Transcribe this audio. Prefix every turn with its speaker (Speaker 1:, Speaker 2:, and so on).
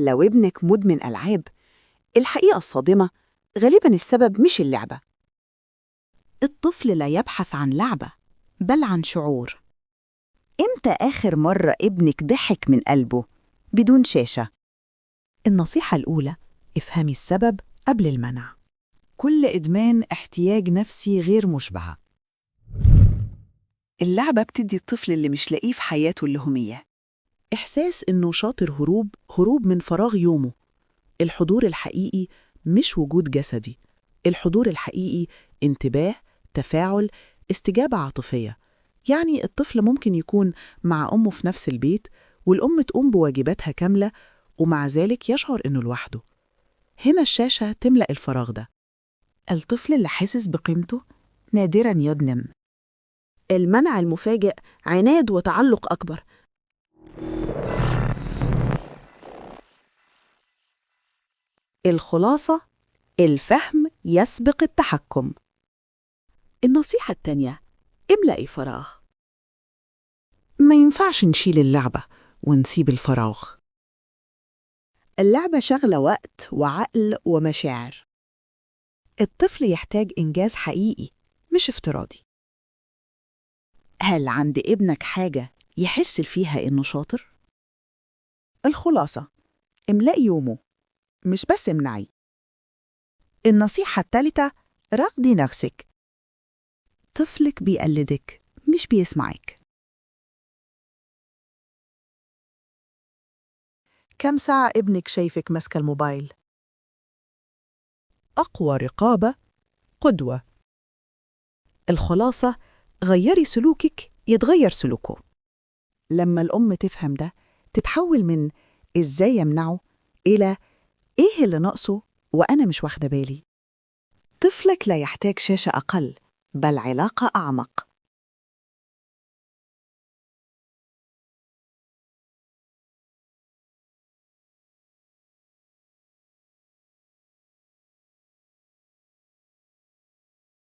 Speaker 1: لو ابنك مدمن ألعاب، الحقيقة الصادمة غالباً السبب مش اللعبة.
Speaker 2: الطفل لا يبحث عن لعبة، بل عن شعور. إمتى آخر مرة ابنك ضحك من قلبه بدون شاشة؟
Speaker 3: النصيحة الأولى: افهمي السبب قبل المنع.
Speaker 4: كل إدمان احتياج نفسي غير مشبع. اللعبة بتدي الطفل اللي مش لاقيه في حياته اللهمية.
Speaker 3: إحساس إنه شاطر هروب من فراغ يومه. الحضور الحقيقي مش وجود جسدي، الحضور الحقيقي انتباه، تفاعل، استجابة عاطفية. يعني الطفل ممكن يكون مع أمه في نفس البيت والأم تقوم بواجباتها كاملة ومع ذلك يشعر إنه لوحده. هنا الشاشة تملأ الفراغ ده.
Speaker 2: الطفل اللي حاسس بقيمته نادراً يدمن.
Speaker 1: المنع المفاجئ عناد وتعلق أكبر. الخلاصة: الفهم يسبق التحكم.
Speaker 3: النصيحة التانية: املأي فراغ.
Speaker 4: ما ينفعش نشيل اللعبة ونسيب الفراغ.
Speaker 1: اللعبة شغلة وقت وعقل ومشاعر.
Speaker 2: الطفل يحتاج إنجاز حقيقي مش افتراضي. هل عند ابنك حاجة يحس فيها إنه شاطر؟
Speaker 4: الخلاصة: املأي يومه، مش بس امنعي.
Speaker 2: النصيحة الثالثة: راقدي نفسك. طفلك بيقلدك مش بيسمعك.
Speaker 4: كم ساعة ابنك شايفك ماسكة الموبايل؟
Speaker 2: أقوى رقابة قدوة.
Speaker 3: الخلاصة: غيري سلوكك يتغير سلوكه.
Speaker 2: لما الأم تفهم ده تتحول من إزاي يمنعه إلى إيه اللي ناقصه وأنا مش واخدة بالي. طفلك لا يحتاج شاشة أقل، بل علاقة أعمق.